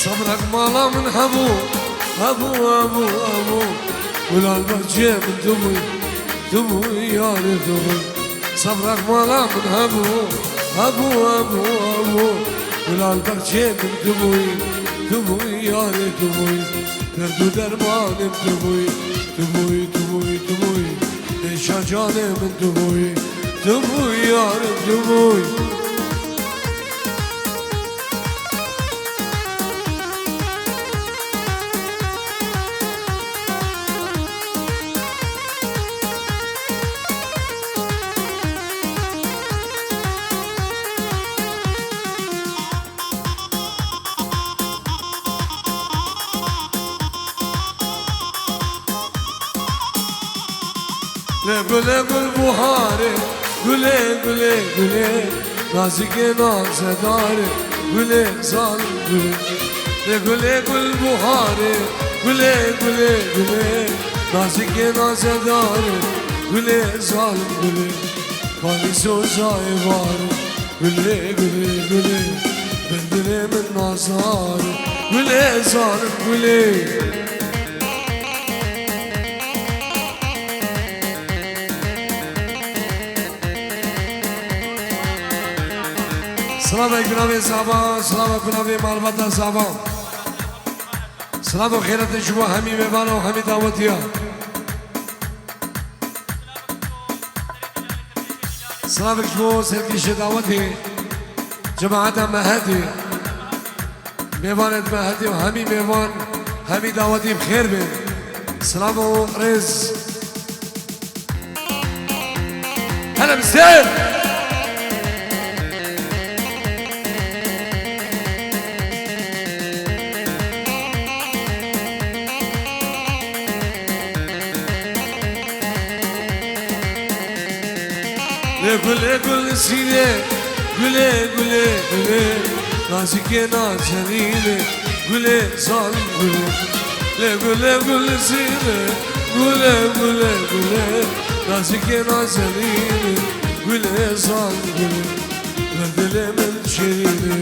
صبرك مالا من هبو هبو هبو هبو ولا البرجي من دبي دبي يا دبي صبرك مالا من هبو هبو هبو هبو ولا البرجي من دبي دبي يا دبي دردو درمان دبي دبي دبي دبي ايش جاني من دبي دبي يا دبي گله گل بهاره گله گله گله نازک نازداره گله ظالم گله گله گل بهاره گله گله گله نازک نازداره گله ظالم گله کانی سوزای واره گله گله گله بندره من نازاره گله ظالم گله سلام جناب زبان سلام جناب معرفت زبان سلام و خیرت شما همی میوان و همی دعوتی ها سلام شما سرکش دعوتی جماعت مهدی میوانت مهدی و همی میوان همی دعوتی بخیر بین سلام و رز هلا بسیر گله گل سینه گله گله گله نازک نازنینه گله ظالم گله گله گل سینه گله گله گله نازک نازنینه گله ظالم گله و دل من شیرینه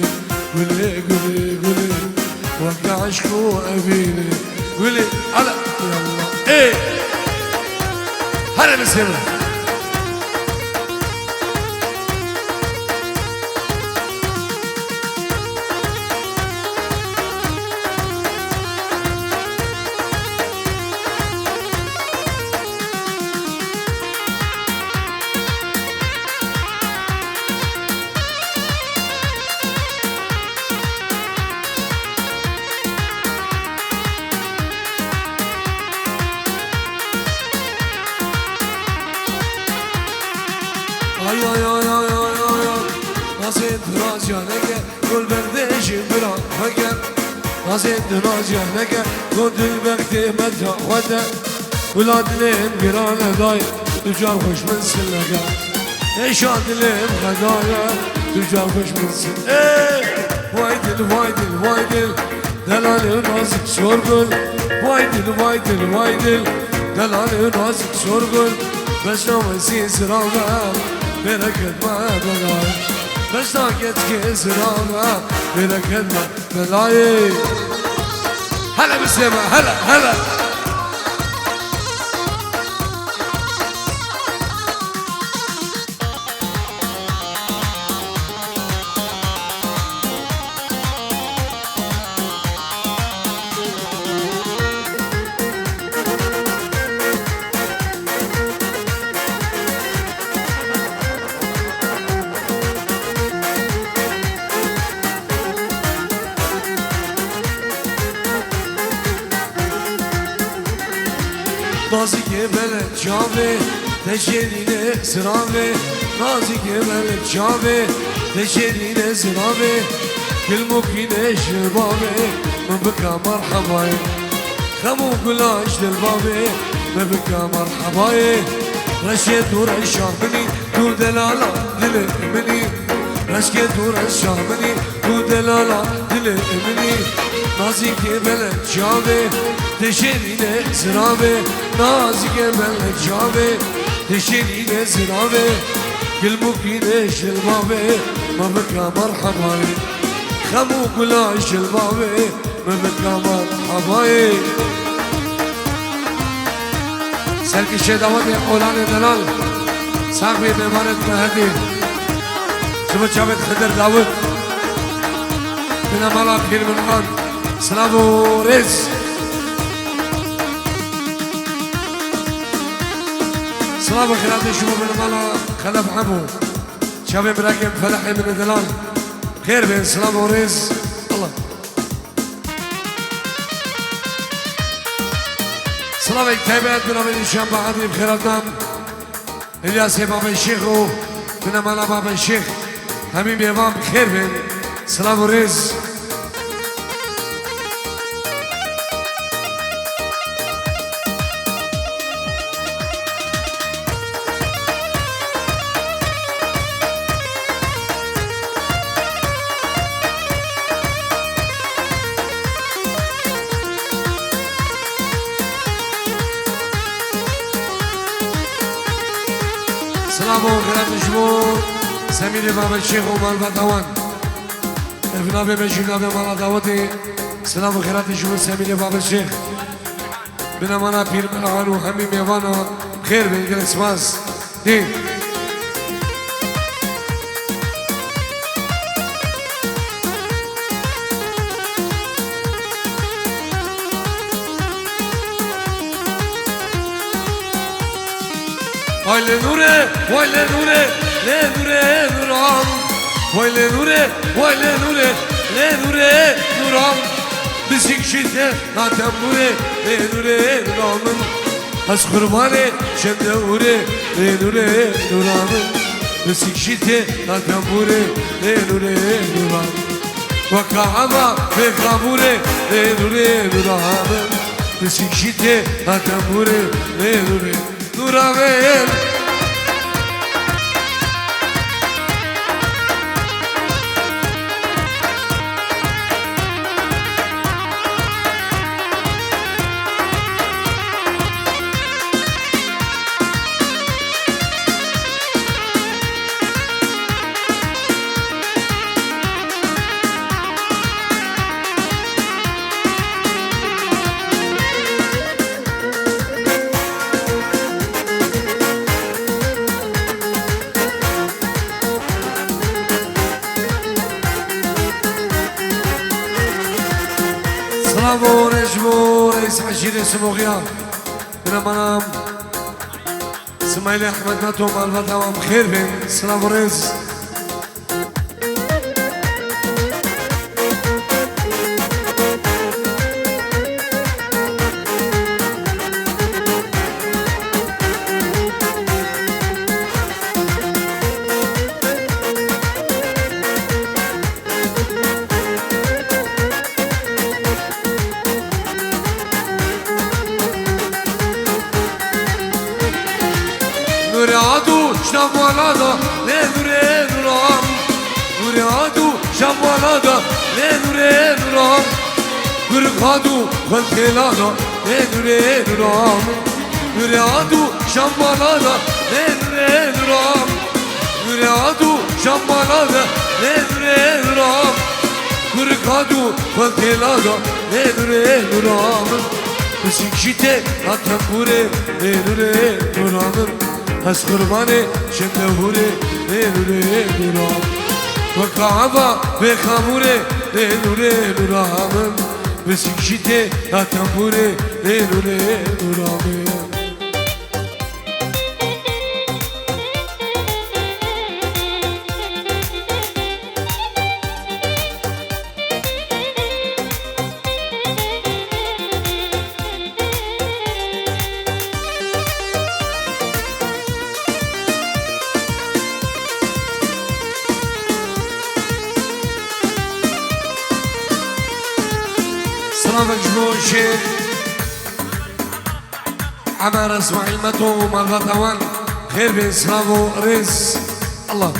گله گله گله وقع عشق و ابینه گله على يلا ايه هلا بسيرة ay ay ay ay ay ay ay Nasıl razyaneke gül berdişim bir an fakat Nasıl razyaneke gül bekti medha vada Uladlim bir an edayı Tücar hoş minsin leke Eşadlim hedaya Tücar hoş minsin Vay dil vay dil vay dil Delali nazik sorgul Vay dil vay dil vay dil Delali nazik sorgul Beşnamesi sıravlar بركت ما بلاي بس ناقت كسرانا بركت ما بلاي هلا بالسما هلا هلا Nazik bele çave teşerine sırave Nazik bele çave teşerine sırave Kil mukine şerbave Mebeka merhabaye Khamu gulaş delbave Mebeka merhabaye Reşke dur şahmini Dur delala dile emini Reşke dur şahmini Dur delala dile emini Nazik bele çave teşerine sırave Nazik bele çave teşerine sırave Kil mukine şerbave Mebeka merhabaye خمو قلاش البابي بمتقامات حبايب سرکشه داود اولان دلال ساقبی میمانت مهدی شما چابت خدر داود بنا مالا پیر منان سلام و رز سلام و خیرات شما بنا مالا خلف عمو شابه براكم فلحي من دلال خير بين سلام و رز الله سلام التابعات بنا من الشام بعضي بخيراتنا الياس بابا الشيخ بنا مالا بابا الشيخ همين بيوام بخير بين سلام و رز سلام و خیرات شما سمیر بابا الشيخ ومال بدوان ابنا بمجينا بمال دعوتي سلام و خیرات شما سمیر بابا الشيخ بنا مانا پیر ملعان و همین میوانا خیر بین گلسماس دین Vay le nure, vay le nure, le nure nuram. Vay le nure, vay le nure, le nure nuram. Bisik şite natem nure, le nure nuramın. Az kurbanı şende ure, le nure nuramın. Bisik şite natem nure, le nure nuram. Vaka'ama ve kabure, le nure nuramın. Bisik şite natem nure, le nure nuramın. سلام رجبو رئيس عشيرة سموغيا من منام اسماعيل احمد ناتو مال بدوام خير بين سلام رز Nuriadu şabalada ne nure nuram Nuriadu şabalada ne nure nuram Kırkadu khalkelada ne nure nuram Nuriadu şabalada ne nure nuram Nuriadu şabalada ne nure nuram Kırkadu khalkelada ne nure nuram Bisikşite atambure ne nure nuram از قربانه شندهوره نوره نورام و کعبه به خموره نوره نورامم و سکشیته اتنبوره نوره نورامم سلام جموشي عمار اسماعيل متو مالغطوان خير بين سلام ورز الله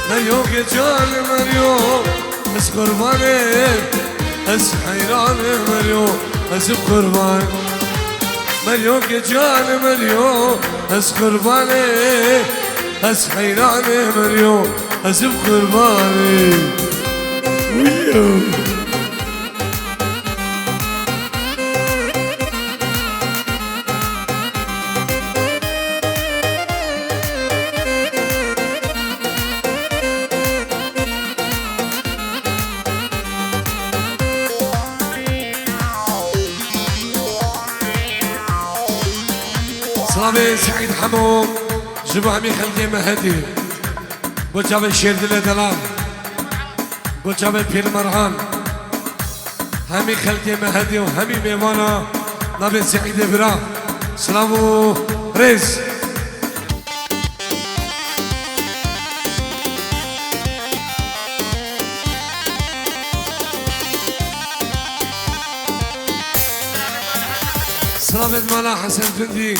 مريو كجان مريو بس قرباني بس حيران مريو بس قربان مريو كجان مريو بس قرباني بس حيران مريو بس قرباني ويو صلابي سعيد حمو جبو همي خلقي مهدي بوجاب الشير دل دلال بوجاب البير مرهان همي خلقي مهدي وهمي ميوانا نبي سعيد برا سلامو ريز سلامت مالا حسن فندي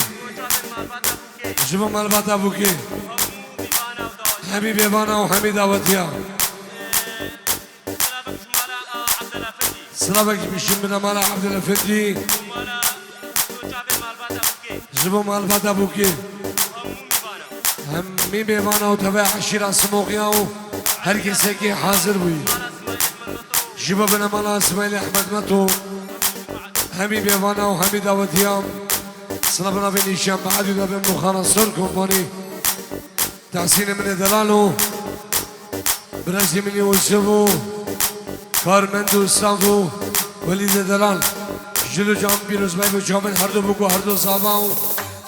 جبو مالباتا بوكي همي بيبانا وهمي دعوتيا سلامك بشم من مالا عبد الفندي جبو مالباتا بوكي همي بيبانا وتبع عشيرة سموقيا هر كسي حاضر بي جبو بنا مالا اسماعيل احمد متو همي بيبانا وهمي دعوتيا سلامنا بين هشام بعد وده بين مخانا صور كومباني تحسين من دلالو برازي من يوسفو کارمندو صافو ولید دلال جلو جام بیروز بای و جامن هر دو بگو هر دو صاباو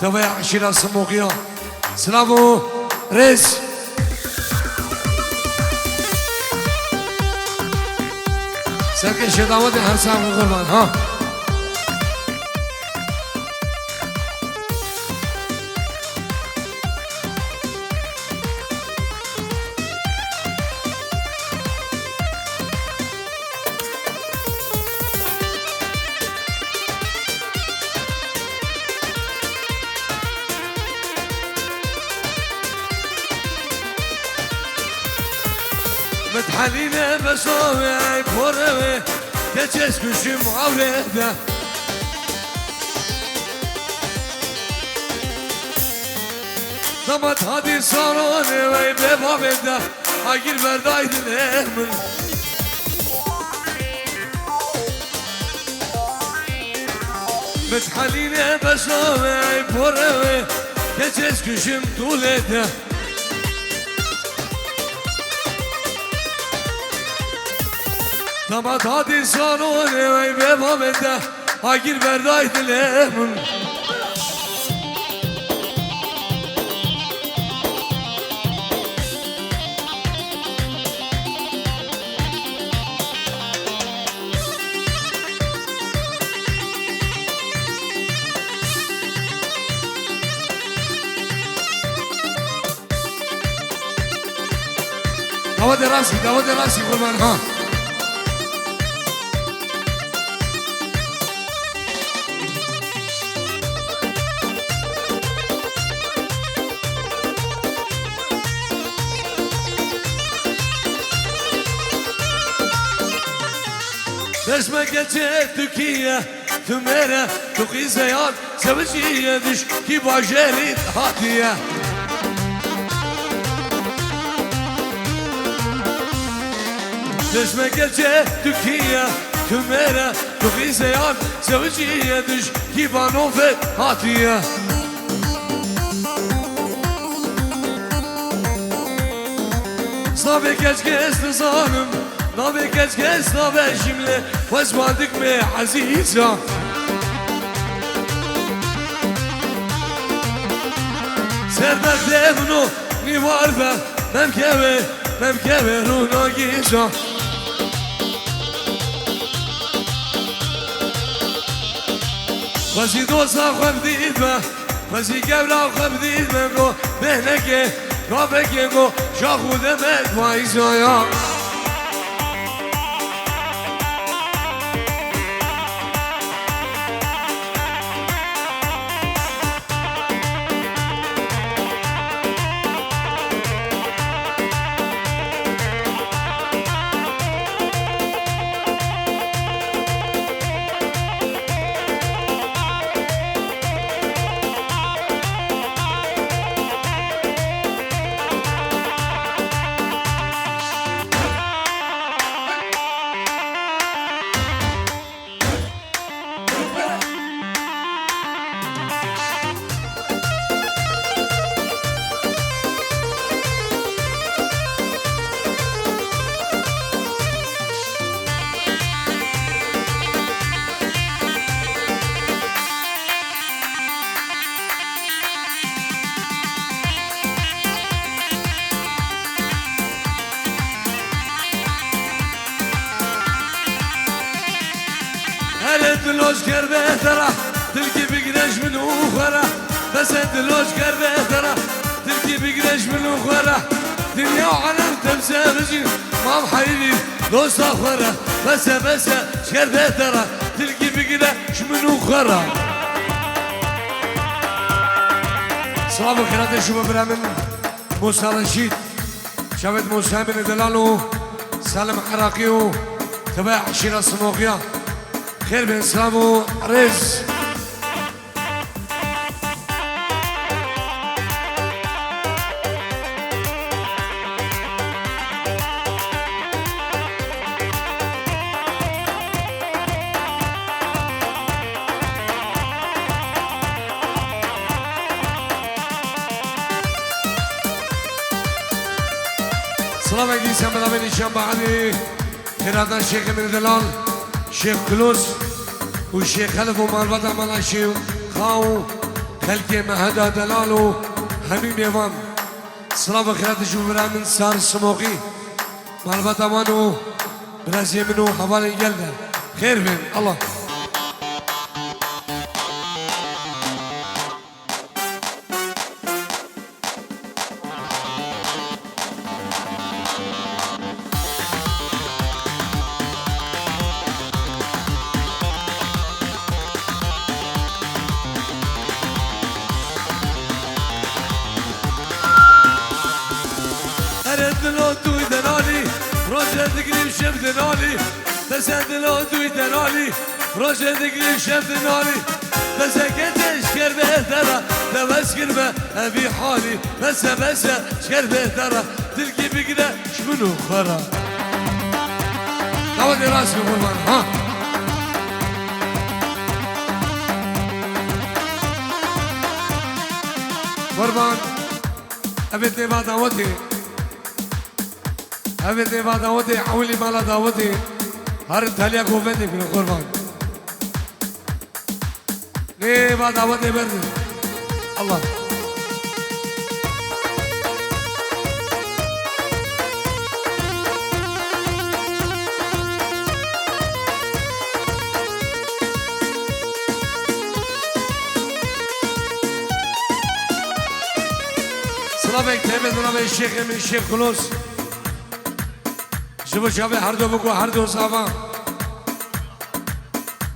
توی عشیره سموقیا سلامو رز سرکش دعوت هر سام قربان ها متحلينا بسوي بوري كتشس كشم عورده ضمت هادي صاروني وي ببابده اجير بردايد الامن متحلينا بسوي بوري كتشس كشم طولده Damat hadi sanone ve bebamende Agir berdaydı lemun Davat rasi kurban ha اسمك جت تركيا ثمرة تقي زياد سويشية دش كي باجري هاتية اسمك جت تركيا ثمرة تقي زياد سويشية دش كي بانوفة هاتية صابي كاس ظالم نابي كاس نابي جملة واسمعتك مي عزيزة سردك لابنو نيوارفة ممكبه رو ناگیزا خوزي دوسا خبديد ما خوزي قبلا خبديد ما قو بهنكي رابكي قو شاخو دمت وايزا يا دلوش کر بهتره دلکی بگیرش منو خوره بس دلوش کر بهتره دلکی بگیرش منو خوره دنیا و عالم تمسه رجیم مام حبیبی دوست خوره بس شکر بهتره دلکی بگیرش منو خوره سلام و خیرات شما برامن موسى رشید شبت موسى بن دلالو سالم عراقي تبع عشيرة صموغية خير بن سلام ورز سلام علیکم سلام علیکم بعدی خیرات الشيخ من دلال شيخ كلوس والشيخ خلف ومالبات عمل شيخ خاو خلقي مهدا دلالو حميم يوان سلام وخيرات شوفرا من سار السموقي مالبات عمانو برازي منو حوالي جلده خير من الله دلو توی دلالی روزه دگریم شب دلالی دست دلو توی دلالی روزه دگریم شب دلالی بس کتش کر بهتره دوست کر به ابی حالی بس شکر بهتره دلکی بگیره شمنو خورا دعوت راست قربان ها قربان ابي تبع دعوتي ابي تبع دعوتي حولي مالا دعوتي هر تاليا قوتي في القربان ليه بعد دعوتي برد الله سلامك تهمت منام الشيخ من الشيخ كلوس شبو شابه هر دو بگو هر دو صحابه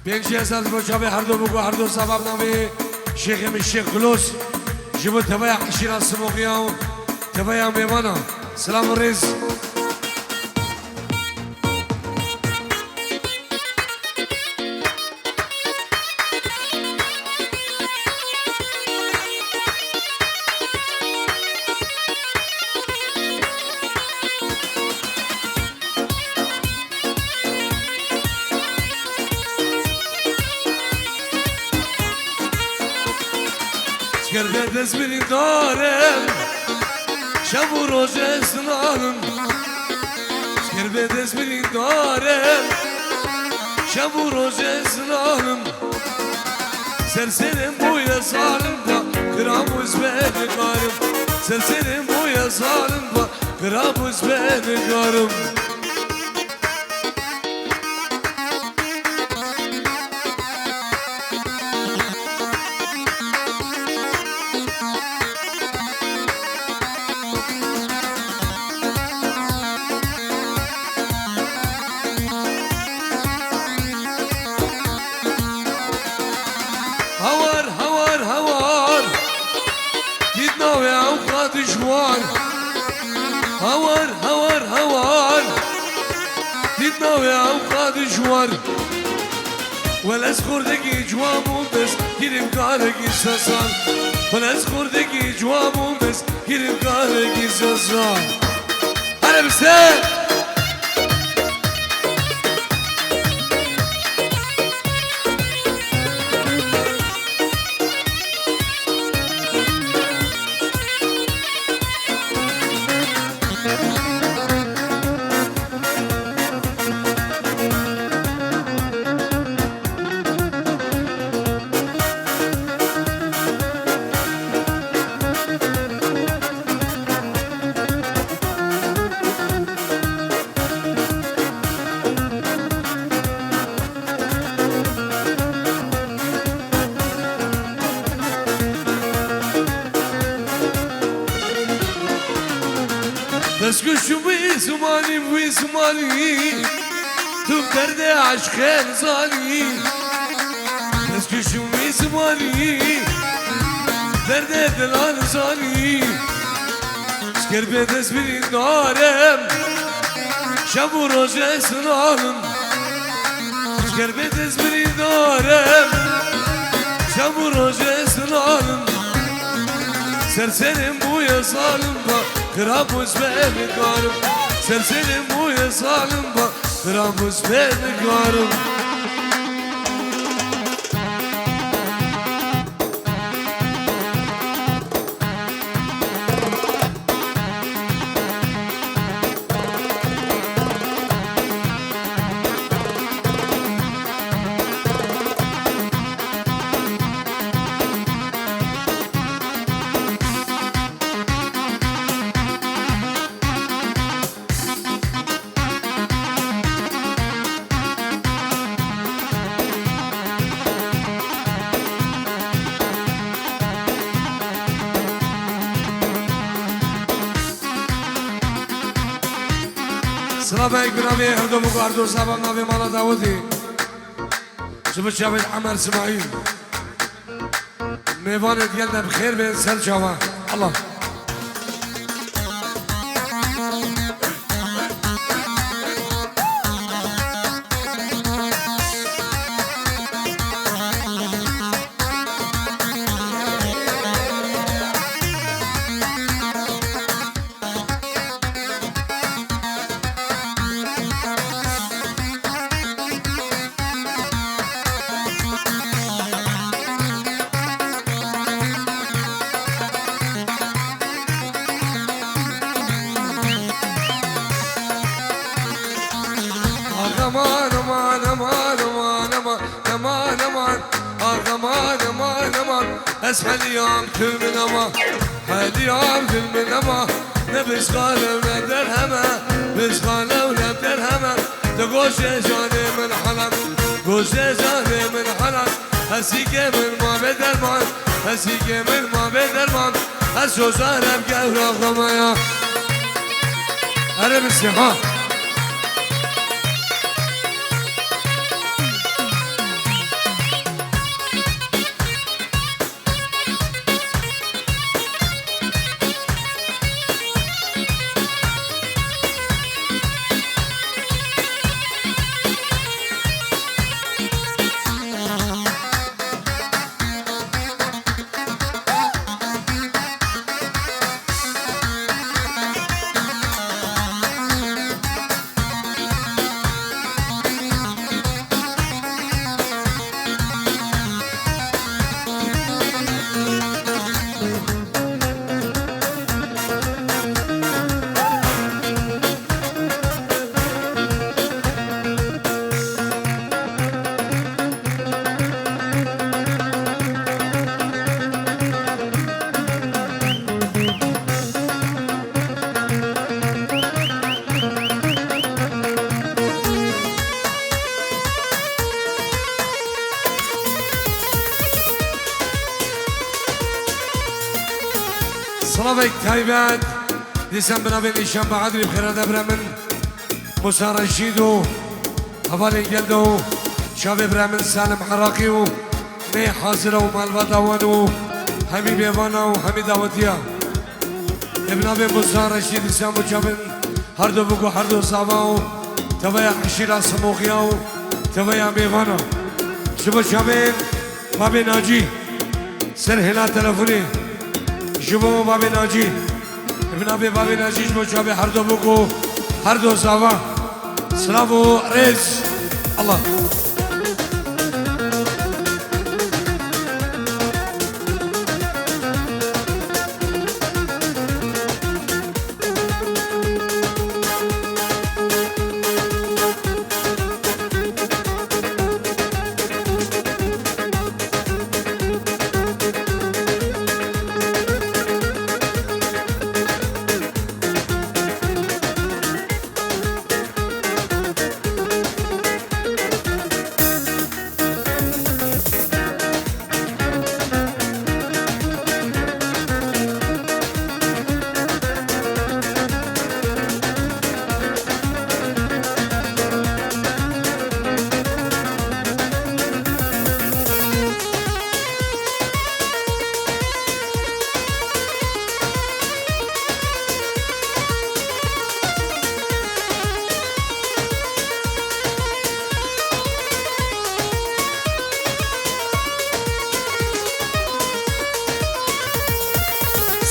5000 شبو شابه هر دو بگو هر دو صحابه نامه شيخ من الشيخ كلوس شبو تبايا عشيرة سموقيا تبايا ميوانا سلام الرز شکر دست بینی دارم شب و روز اسنانم شکر دست بینی دارم شب و روز اسنانم سرسرم بوی سالم با کراموز بنگارم سرسرم بوی سالم با کراموز بنگارم جوار هوار تتناوي اوقات جوار ولا سخوردكي جوامو بس كيرم كاركي ساسان ولا سخوردكي جوامو بس كيرم كاركي ساسان انا بستان بس كشو بيسماني بيسماني تو بدرد عشق زاني بس كشو بيسماني درد دلال زاني شكر بدس بين دارم شب و روز سنانم شكر بدس بين دارم شب و روز سنانم سرسرم بوی سالم با خرابوز بگارم سرسرم بوی سالم با خرابوز بگارم سلام علیکم نامی هردو بگاردو سلام نامی مالا داودی شب شب عمر اسماعیل میوانت گلده بخیر به سر جوان الله aman aman aman aman aman aman aman aman aman aman اسحل يوم كل من اما حل يوم كل من اما نبش غالة ولا درهمة بش غالة ولا درهمة تقوش جاني من حلم قوش جاني من حلم هسيك من ما بدرمان هسيك من ما بدرمان هسو زهرم قهر غمايا أنا بالسيحة صلابك تايبات ديسان بنابين إيشان بعدري بخير دبرا من موسى رشيدو هفالي جلدو شاب برامن سالم حراقيو مي حاضر ومالبا داوانو همي بيوانو همي داوتيا ابن ابي موسى رشيد ديسان بجابن هردو بقو هردو صاباو تبايا حشيرا سموخياو تبايا بيوانو شبو شابين بابي ناجي سر هلا تلفوني شبو بابی ناجی ابن ابی بابی ناجی شبو شابی هر دو بگو هر دو زاوا سلام و رز الله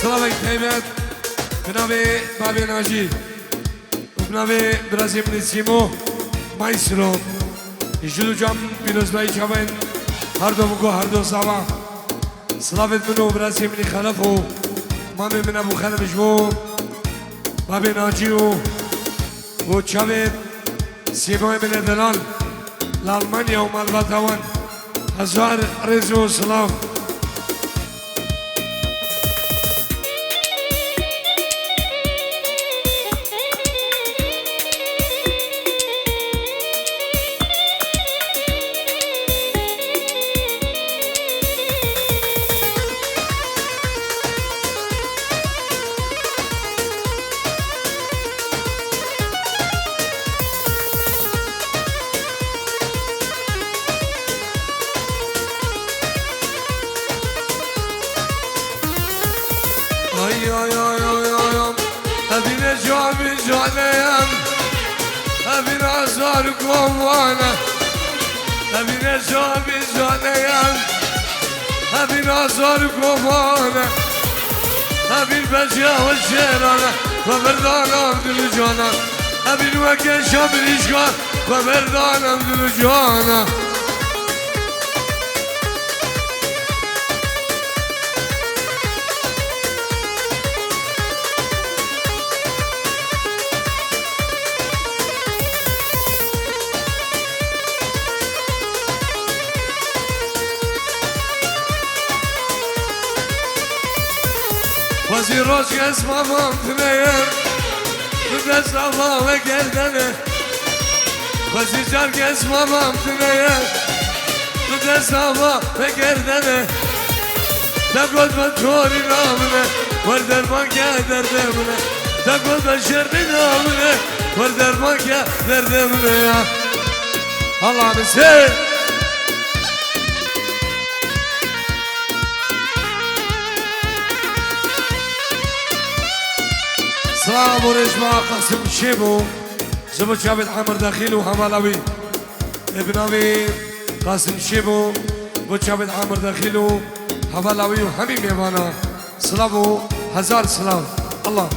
سلام طيبات بنابي بابي ناجي وبنابي برازيل نسيمو مايسترو يجلو جام بيروزلاي جامن هردو بگو هردو سوا سلافت منو برازيل مني خلفو مامي من ابو خلف جبو بابي ناجيو و چاوت سيموي من دلال لألمانيا ومالباتاوان هزار رزو وسلام ay ay ay ay ay Habine cami caneyem Habine azar kovana Habine cami caneyem Habine azar kovana Habine beşya ve şerana Ve berdanam dülü cana Habine veke şamil işgal Ve berdanam dülü cana وزيروش اسمه ممتنين بدس الله وقردنه وزيجار اسمه ممتنين بدس الله وقردنه تقول بطوري نامنه وردر ما كدردمنه تقول بشرد نامنه وردر ما كدردمنه الله مسير سلام ورجمع قاسم شيبو زبط شابت عمر داخلي وحملاوي ابناوي قاسم شيبو زبط شابت عمر داخلي وحملاوي وحميم يبانا سلامو هزار سلام الله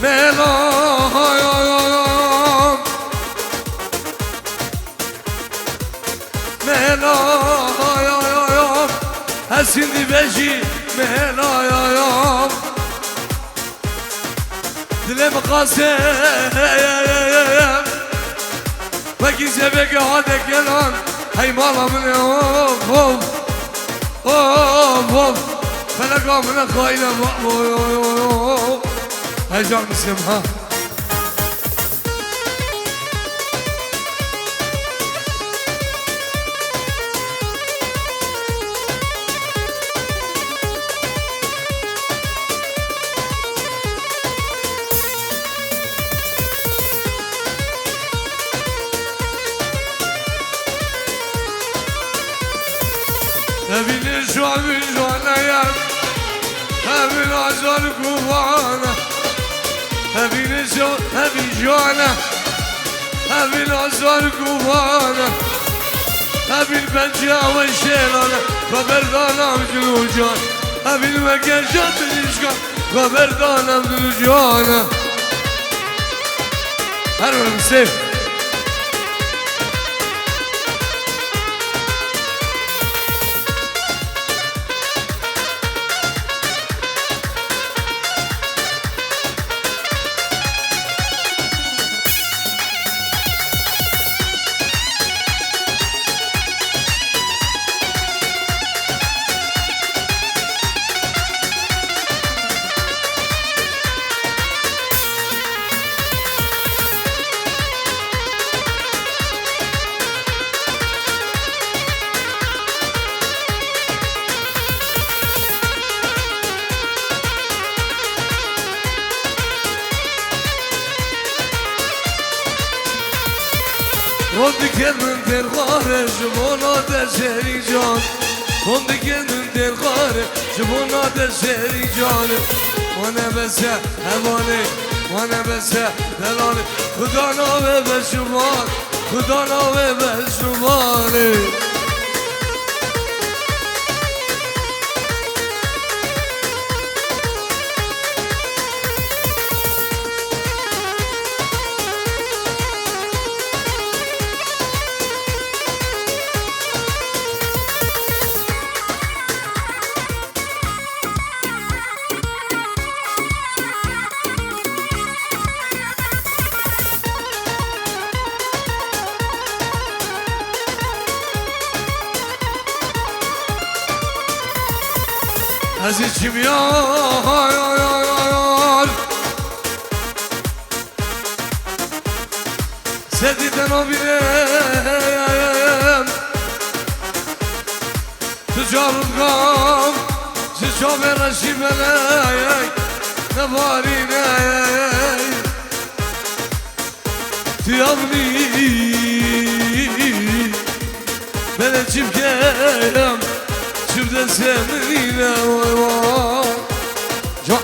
ميلا مهلا يا يا يا هسندي بجي مهلا يا يا دلم قاسي وكي سبك هذا كلام هاي مالا من اوف اوف اوف اوف فلقا من خاينة هاي جان مسلمها هبين شعب جوانيان هبين عزار كوفانا هبين شعب هبين جوانا هبين عزار كوفانا هبين بنجا وشيرانا فبردانا بجلوجان هبين مكشان بجيشكا فبردانا بجلوجانا هرول مسيف Rondi kendin der gare jmona de seri can Rondi kendin der gare jmona de seri can Wana bese hevane wana bese delane Khuda nave beşuman خدا نامه به شماله از içim yar Sevdiden o birem Tüccarın gam Sıçame raşimelek Ne barine Tüyavni Ben çimkem Şurada seninle vay vay Can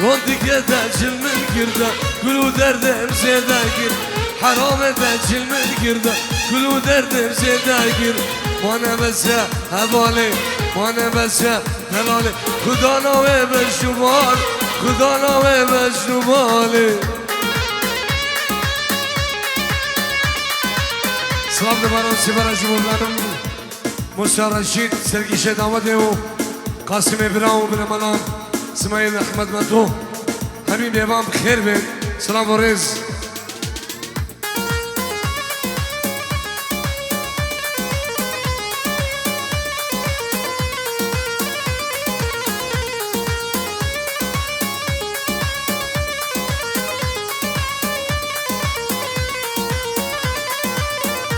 Rondik edecil min girde Gülü derdem zedegir Haram edecil min girde Gülü derdem zedegir Mane bese hevali Mane bese helali Kuda nave be şumal Kuda nave be şumali Salam da bana sibara cumhurlarım Musa Raşid Sergişe Damadev Kasım İbrahim bin Malam اسماعیل احمد مدو همین بیوام بخیر بید سلام و رز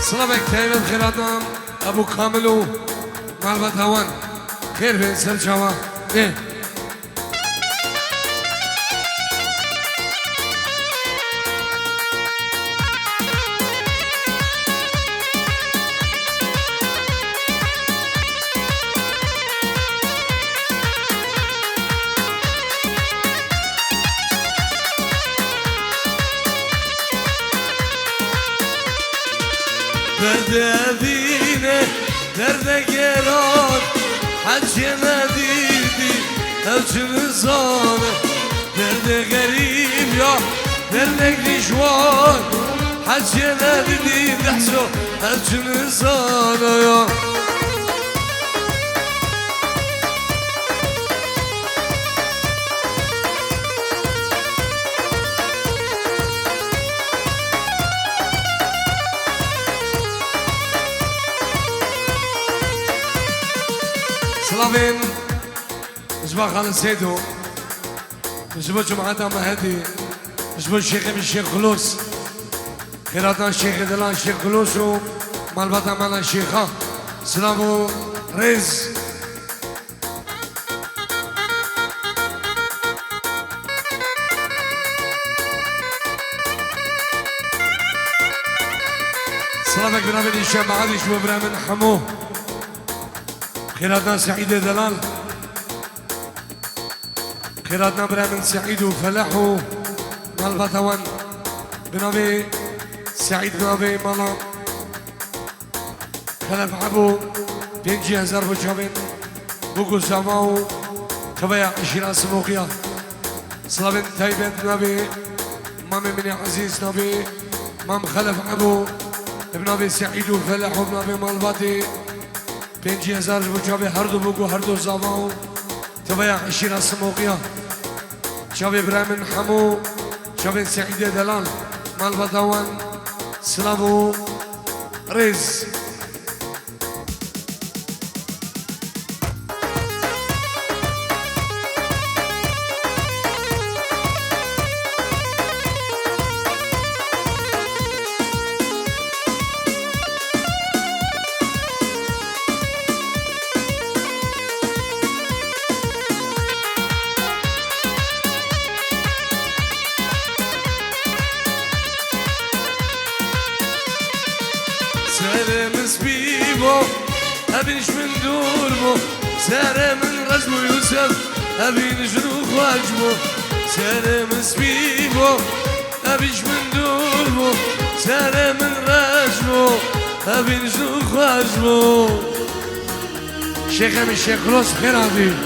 سلام اکتایب خیراتم ابو کاملو معلومات هوان خیر بید سر شما نه Derde dine, derde geran Hacı nedidi, evcini zanı Derde garip ya, derde gişvan Hacı nedidi, dehso evcini zanı ya سلامين جبا خالد سيدو جبا جمعة مهدي جبا الشيخ من الشيخ خلوص خيراتنا الشيخ دلان الشيخ خلوص ومالباتا مالا الشيخة سلامو ريز سلامك بنابد الشام معادي شبا برامن حمو خيراتنا سعيد دلال خيراتنا برامن سعيد وفلاح مالباتوان بنابي سعيد بنابي مالا خلف عبو 5000 بجابين بوكو ساماو كبايا 20 سموقيا سلامين تايبين بنابي مامي مني عزيز نبي مام خلف عبو بنابي سعيد وفلاح بنابي مالباتي 5000 بجابي هردو بوكو هردو زاماو كبايا 20 سموقيا شابي برامن حمو شابي سعيد دلال مالباتوان سلامو ريز سرمز بيبو أبيش من دوربو سر من رجم يوسف أبين شنو خواجبو سرمز بيبو أبيش من دوربو سر من رجمو أبين شنو خواجبو شيخ من الشيخ روس بخير عبيد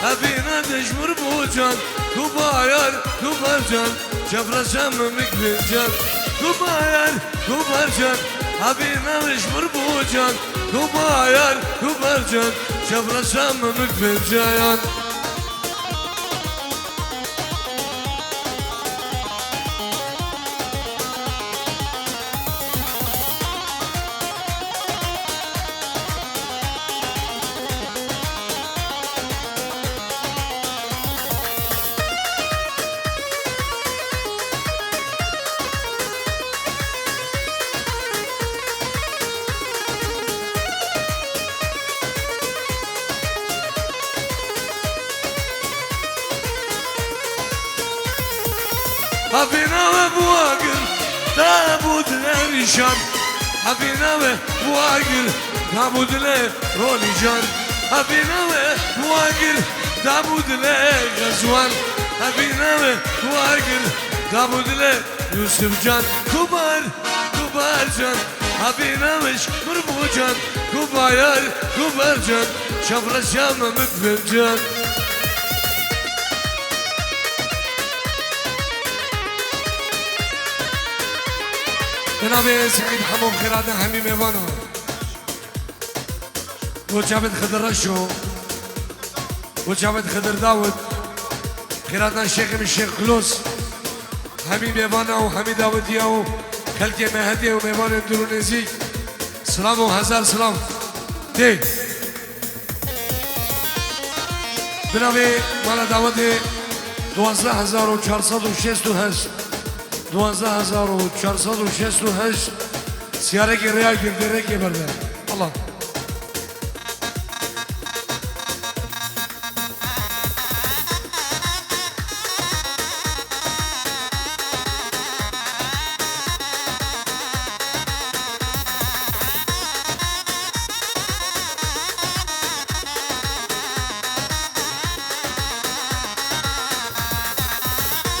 أبينا دشمر بوجان كوباير كوبرجان شفرة شممك بالجان كوباير كوبرجان أبينا دشمر بوجان كوباير كوبرجان شفرة شممك بالجان أبينا وبواقر تابوت لريشان أبينا وبواقر تابوت لرونيشان أبينا وبواقر تابوت لغزوان أبينا وبواقر تابوت ليوسف جان كبار كبار جان أبينا مش مربو جان كباير كبار جان شفر الشام مكفر جان جناب سعيد حموم خيراتنا حميم يبانو وجابت خضر رشو وجابت خضر داود خيراتنا الشيخ من الشيخ كلوس حميم يبانا وحميد داوديا وخلقي مهدي وميبان اندرونيزي سلام وهزار سلام دي جناب مالا داودي 12468 12468 سيارة ريال گردره برده الله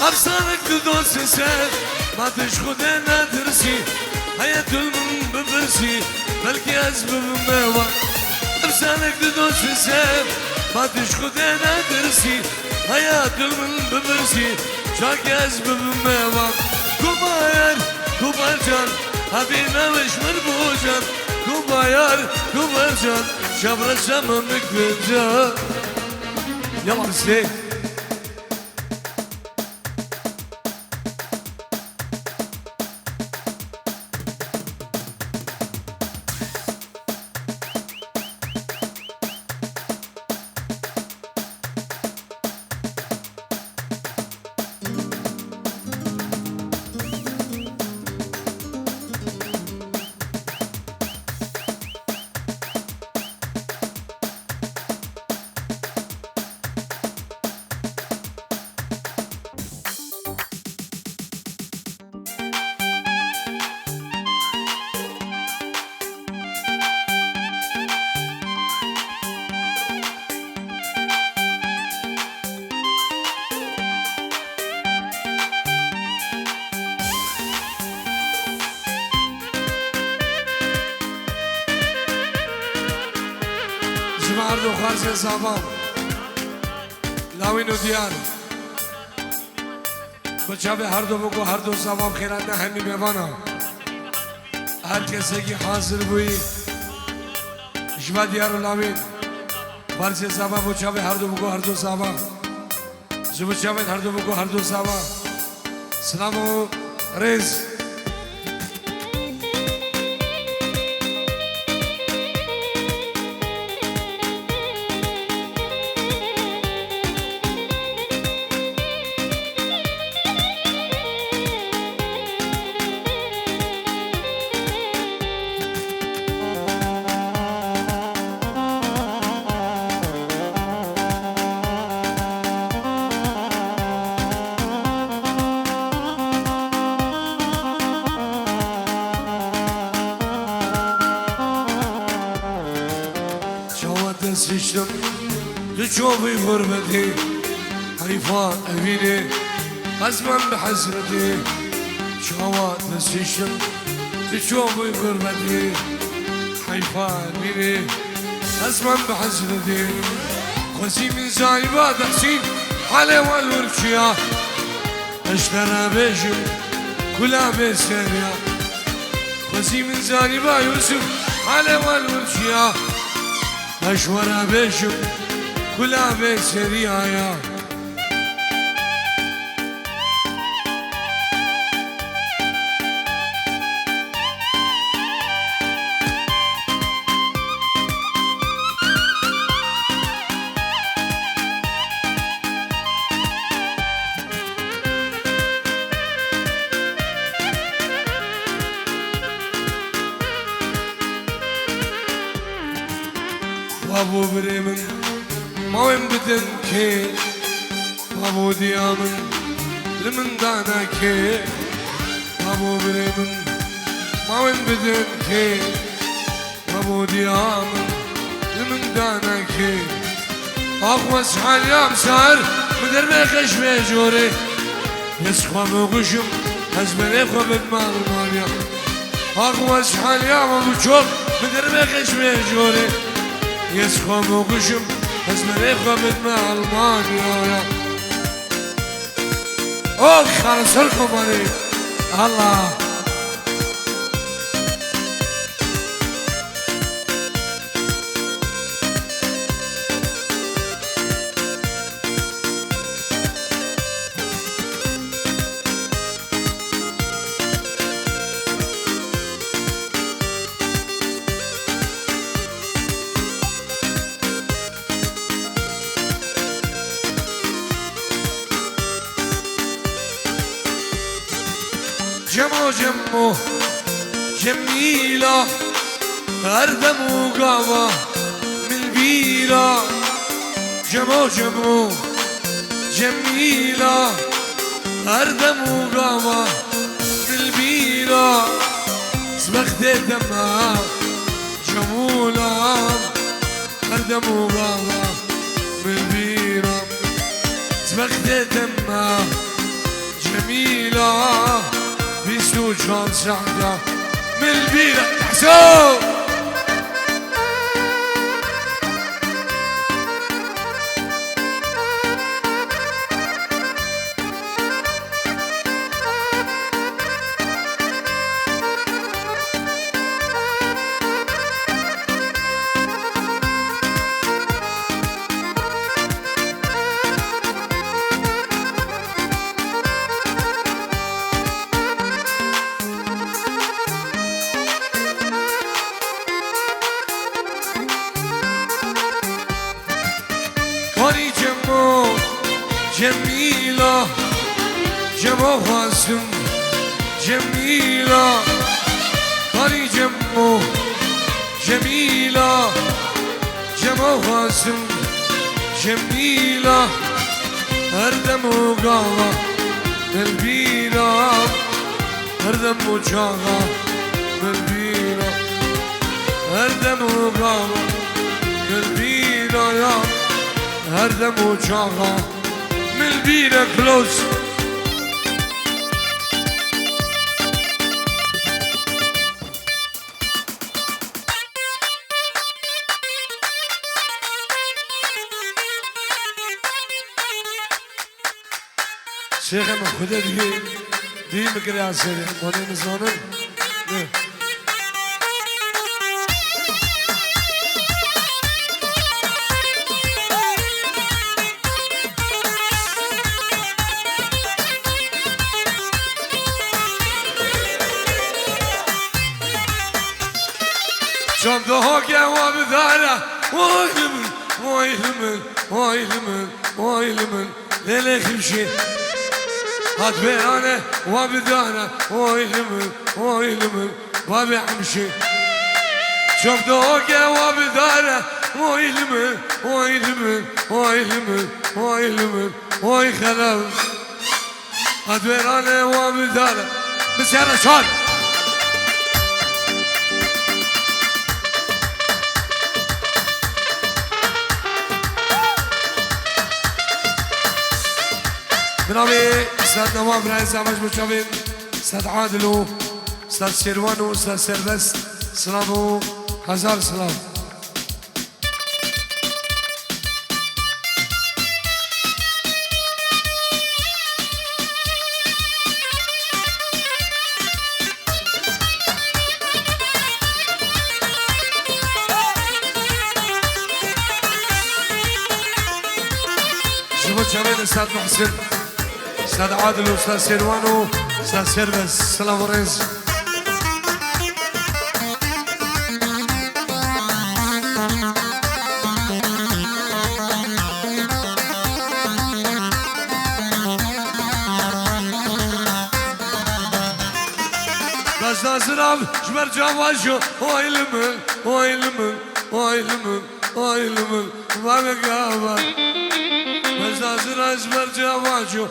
أفسانك دوس سيف ما تشخد ندرسي حياة المن ببرسي بلكي أسبب ميوة أفسانك دوس سيف ما تشخد ندرسي حياة المن ببرسي شاكي أسبب ميوة كوباير كوبرجان أبينا مش مربوجان كوباير كوبرجان شبر الشممك بنجان يلا بسليك هر دو خرج زبان لاوین و دیار بچه به هر دو بگو هر دو زبان خیرات نه همی میوانا هر کسی که حاضر بوی جوا دیار و لاوین خرج زبان بچه به هر دو بگو هر دو زبان جو بچه به هر دو بگو هر دو زبان سلام و رز دستشتم تو چوبی غربتی حیفان اوینه از من به حسرتی شوات دستشتم تو چوبی غربتی حیفان اوینه از من به حسرتی خوزی من زایبا دحسین حاله والورچیا اشترا بشم کلا بسریا خوزی من زایبا یوسف حاله والورچیا مشورة بشم كلها بسريايا وابو بريمن ما وين بدن كي وابو ديامن لمن دانا كي وابو بريمن ما وين بدن كي وابو ديامن لمن دانا كي اخوة سحال يا مسار مدر ما خش بجوري يسخوا موقشم هزمني خوا بالمال ماليا اخوة سحال يا مبوشوك مدر ما خش بجوري يسخوا موقشم هزمني خوا بالمال ماليا اوه خرسلكم علي الله جمو جميلة أردم وقامة من البيرة جمو جميلة أردم وقامة من البيرة سبخت دمها جمولة أردم وقامة من البيرة سبخت دمها جميلة بيسو جان سعدة من البيرة تحسو کاری جمیلا جمو خواستم جمیلا کاری جمیلا جمو خواستم جمیلا هر دم و گاوا البیرا هر دم و جاوا البیرا هر دم و گاوا البیرا یا هر دم و جاوا من البيرة كلوز شيخ من خدا دي مكري عسيري وانا نزانن شام دهاك يا وابدارة وايلمن ليلة خمشي هات بيانة وابدارة وايلمن بابي عمشي شام دهاك يا وابدارة وايلمن واي خلاو هات بيانة وابدارة بس يا رشاد بنامي استاذ نواف رئيس عمش مشابين استاذ عادلو استاذ شيروانو استاذ سيربس سلامو هزار سلام شباب شباب استاذ محسن استاذ عادل واستاذ سيروانو استاذ سيربس السلام عليكم بس نازرام جمر جواشو وايلمن ما بقابل بس نازرام جمر جواشو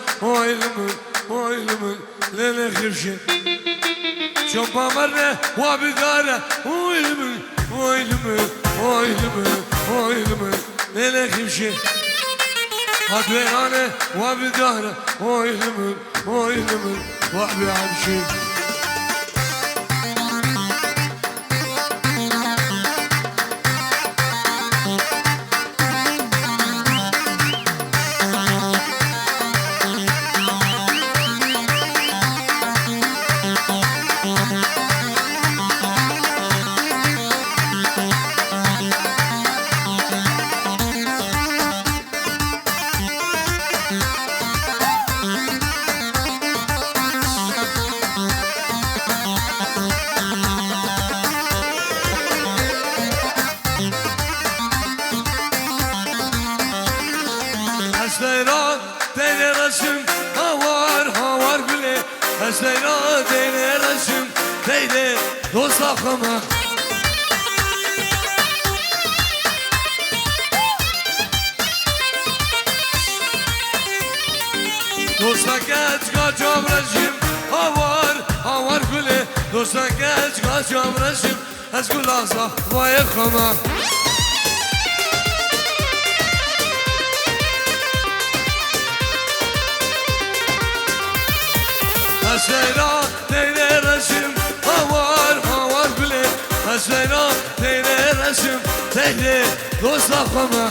وايلمن ليلة خرشة شوف مرة وابدارة وايلمن ليلة خرشة هات ويرانة وابدارة وايلمن وابي عمشي Esneyra dene resim havar bile Esneyra dene resim deyde dost akıma Dosta geç kaçam resim havar bile Dosta geç kaçam resim Ez gulaza vay akıma Esneyra deyne resim havar bile Esneyra deyne resim deyde dost akıma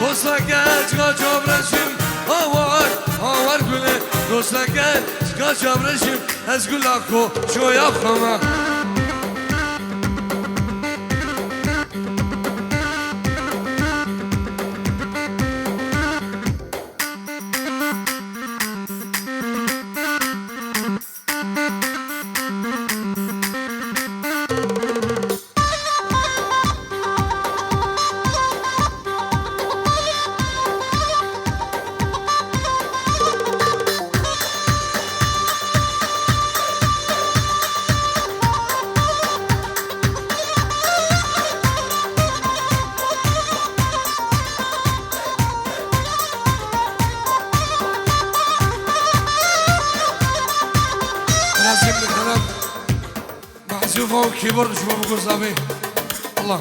Dosta geç kaçam resim havar bile Dosta geç kaçam resim Ez gulako şoy akıma محذوفة وكيبورد شباب قصابي الله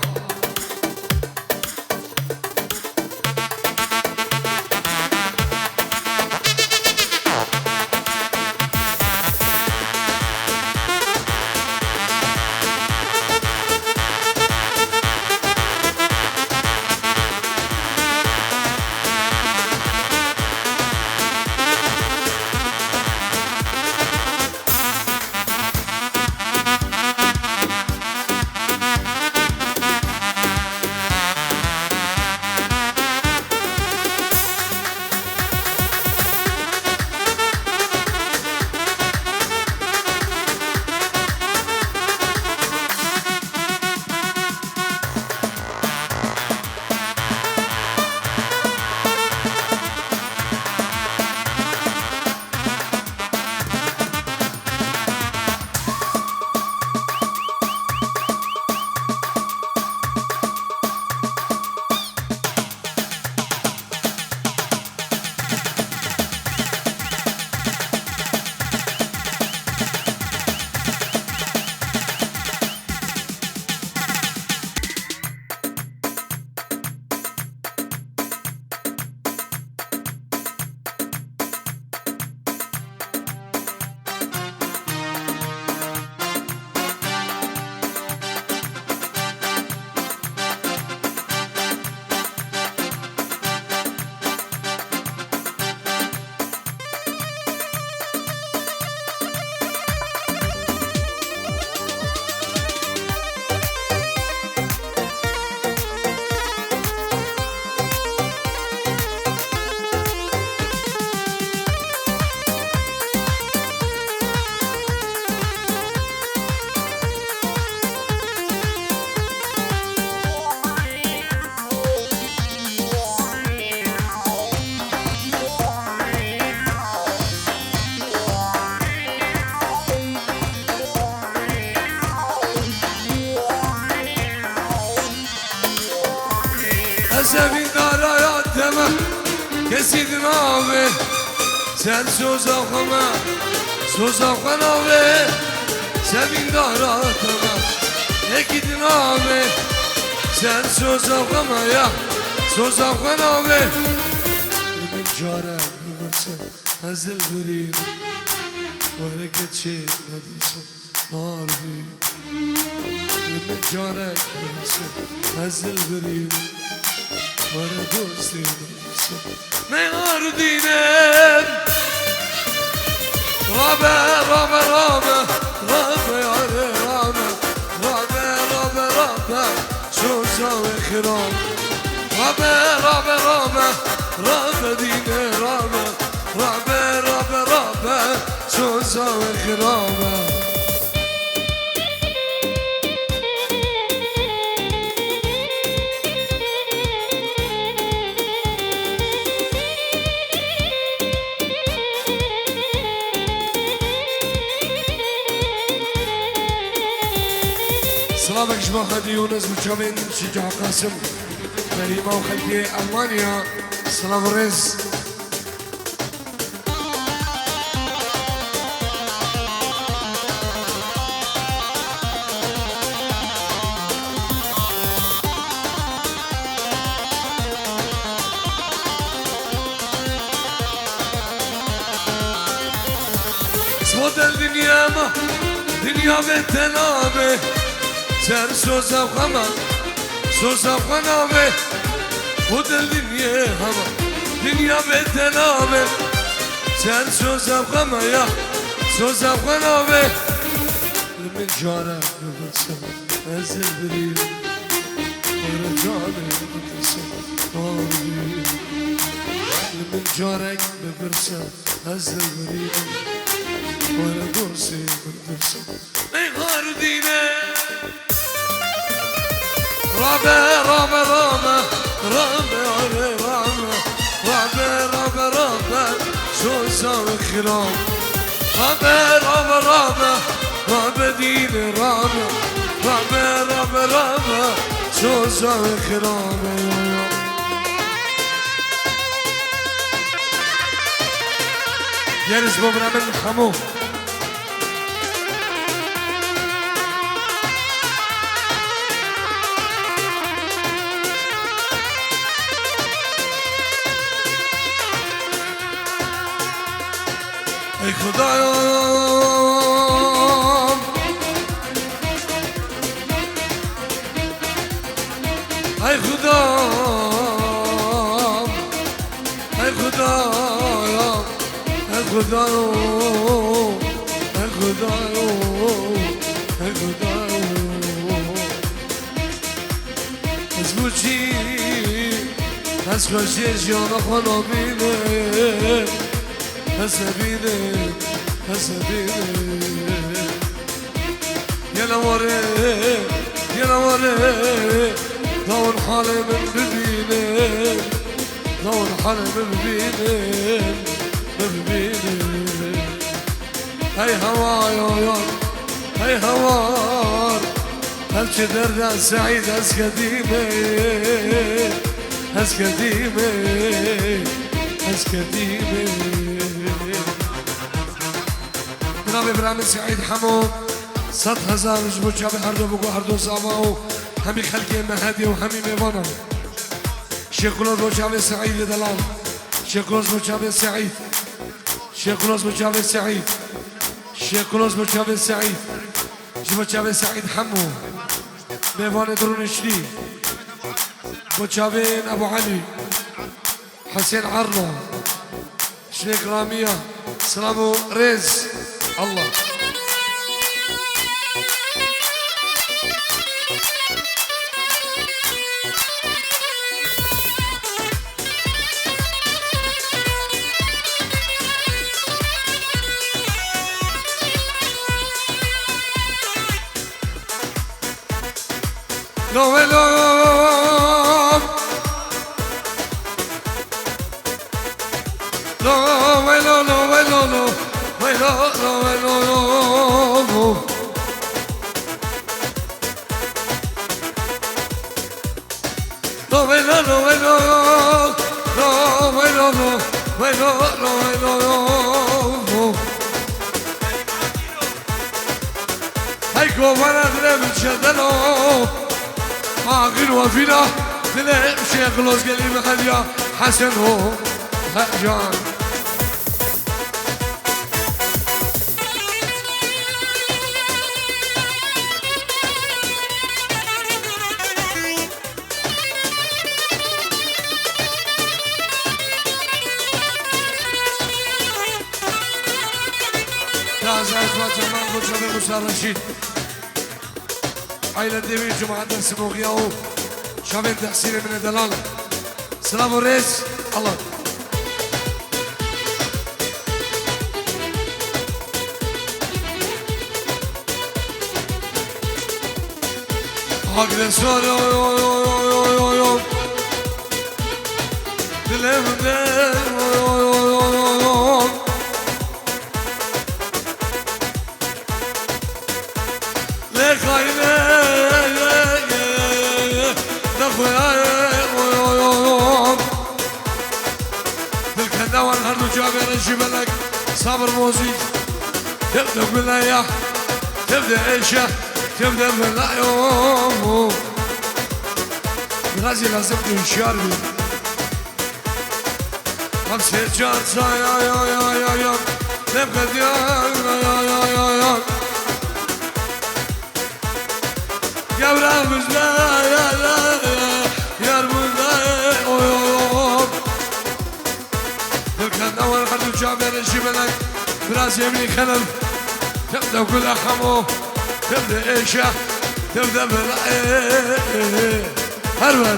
سبین دار آیاتمه کسی دنامه سن سوزا خمه سوزا خنامه سبین دار آیاتمه یکی دنامه سن سوزا خمه یا سوزا خنامه من جاره ببرسه از البرین ورقت شيء نديسه نار بي من جارك ببرسه از البرین ورا دوستی ندیسه نهار دینم رابه رابه رابه رابه یاره رابه رابه رابه رابه سوزا و خرام رابه رابه رابه رابه دینه رابه رابه رابه رابه سوزا و خرامه سلامك شباب هادي يونس متشابهين شجاع قاسم كريمة وخلدي ألمانيا سلام الرز صوت الدنيا ما دنيا بتنامه سر سوزا وخما سوزا وخنامه خود الدنيا هما دنيا بتنامه سر سوزا وخما يا سوزا وخنامه من جارك ببرسم از البرين ورا جارك ببرسم من جارك ببرسم از البرين ورا دوسي ببرسم نهار دينه رابه رابه رابه رابه رابه رابه رابه رابه سوزا و خرام رابه رابه رابه رابه دین رابه رابه رابه رابه سوزا و خرامه یارز ببرم من خمو ای خدایم ای خدایم ای خدایم ای خدایم ای خدایم ای خدایم از بوچی از کاشی جان خانا بینه هسبيني هسبيني يا نواري يا نواري دور حالي من ببيني دور حالي من ببيني ببيني هاي هواي هاي هوار هل درنا سعيد هز قديمي هز قديمي هز قديمي جناب ابراهیم سعید حمو 100,000 جبو جابه هر دو بگو هر دو زاواو همی خلقی مهدی و همی میوانا شیخ بو جابه سعید دلال شیخ بو جابه سعید شیخ بو جابه سعید شیخ بو جابه سعید جبو جابه سعید حمو میوان درونشلی بو جابه ابو علی حسين عرنا شريك رامية سلامو ريز الله لو هيكو بلد من شدلو عاقل وفينا تلاقي شيخ لوز قليل هديا حسن هو هجان رشيد عائلة ديوي جماعة سموغياو شامل تحسين من الدلالة سلام الرئيس الله عقل السؤال يو جبلك صابر موزي تبدأ بالله تبدأ عيشة تبدأ بالله يوم غازي لازم تنشار بي خمسة جات يا تبقى ديار يا قبل بزلا يا رمضا كان أول حد جابر الجبلك براس يمين خلف تبدأ كل حمو تبدأ إيشة تبدأ بلا هرور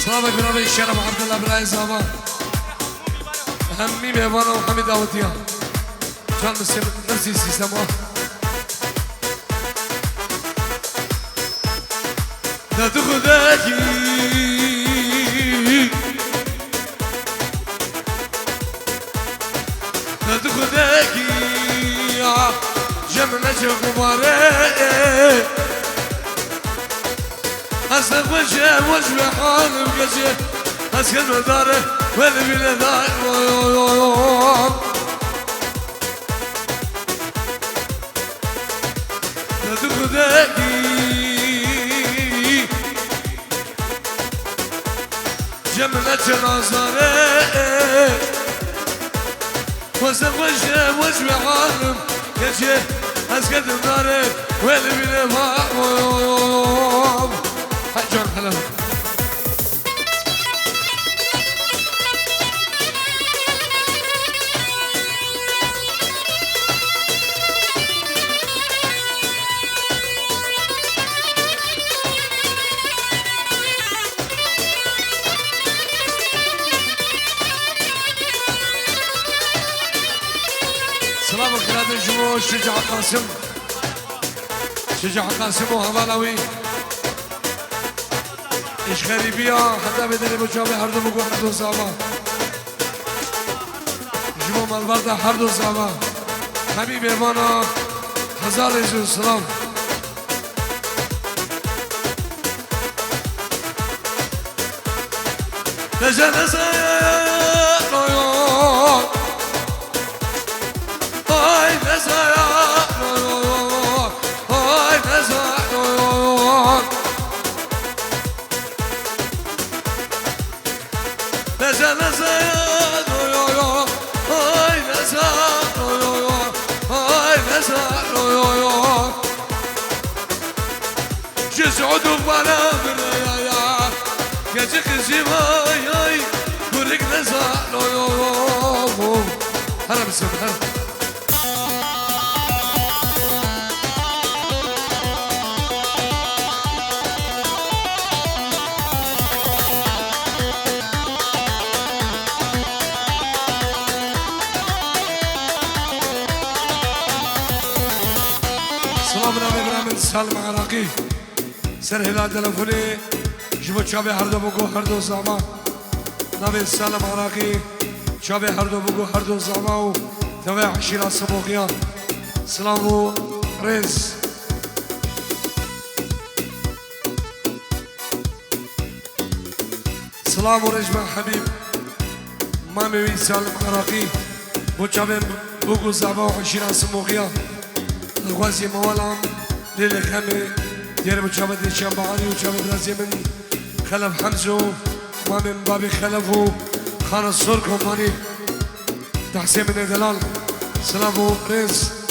سلامك برابي الشرف عبد الله بن زمان همي مهوانا وحمد داوتيا كان مسلم نفسي سيسموه لا تخذاكي لا تخذاكي جملة غباري أسلم وجه وجه حالي بقجه أسكن وداره واللي بلا دايم لا تخذاكي جملة نظري وسط وجه عالم كجه أسكت الدار واللي بلا دايم حجان حلال سلام الخلاد الجمهور شجع قاسم وهبالوي ايش غريبية حتى بدني مجابي حردو بقو حردو صعبا جمهور مالبردة حردو صعبا حبيبي مانا هزار رجل سلام نجا جسعود بلا برايا كجك زماي كورك نزال هلا بسم هلا سلام عليكم سالم عراقي سر هلال تلفوني جبو چابه هر دو بگو هر دو زمان نبی سلام عراقی چابه هر دو بگو هر دو زمان و توی عشیرا سبوغیان سلام و رز سلام و رجمع حبیب مامي سالم عراقي بوچابن بوغو زبا وعشرين سموغيا الغازي موالام ليلة خمي دير بوچابن دي شامبعاني وچابن رازي من خلف حمزو مامي من بابي خلفو خان الصور كوماني تحسين من دلال سلامو ريز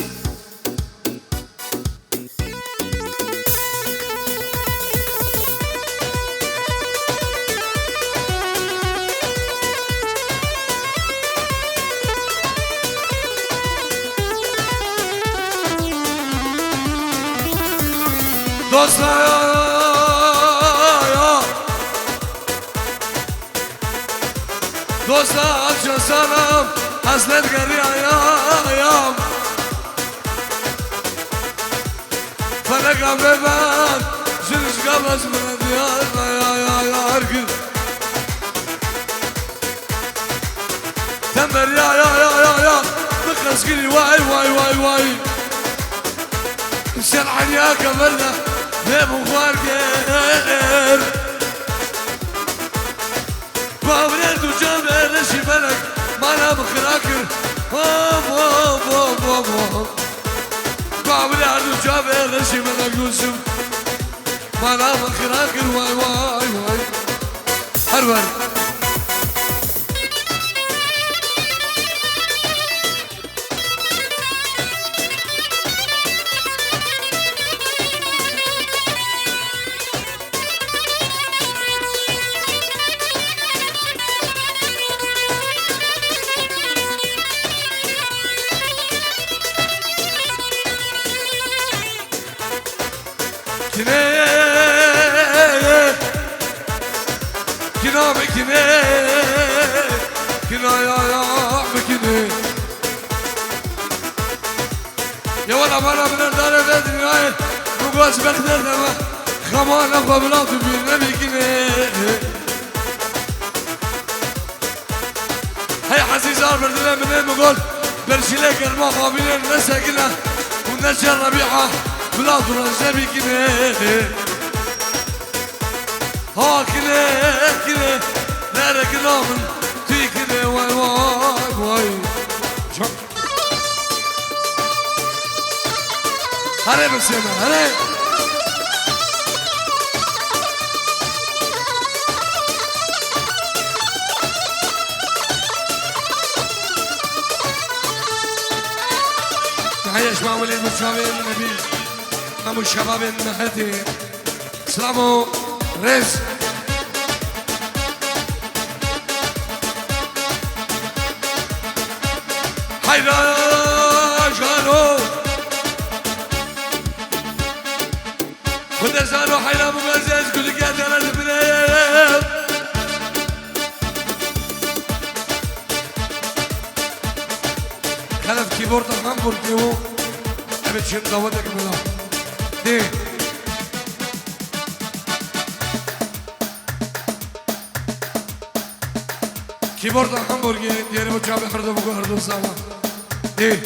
dostlar dostlar canım hasret gariyam Felekam ve ben Zülüş kablas bana diyar ya her gün Tember ya Bıkras gülü vay Sen ya kamerna Ne bu var gel Bağırır ducan verişi felek Bana bıkırakır Bağırır ducan verişi felek Gülsüm Bana bıkırakır vay Her var Kina ya mekine Ya valla bana bilir dare ve dünyayı Bu göz bekler deme Kamana kabılatı birine mekine Hey aziz arberdile mine mugol Berşile gelma kabile ne sekine Bu ne şerrabiha Bila duracı mekine Ha kine Nere kinamın Tükine vay Çok Hare beseme hare تحية شباب وليد مشاوين النبيل أبو الشباب النهدي سلامو رز Hayra jaro Kude zaro hayra bu gazez gülü geldiler bile Kalaf keyboard'dan Hamburg diyor Evet şimdi davadak mı lan Değil Keyboard'dan Hamburg diyelim uçağı bir hırda bu kadar da sağlam Değil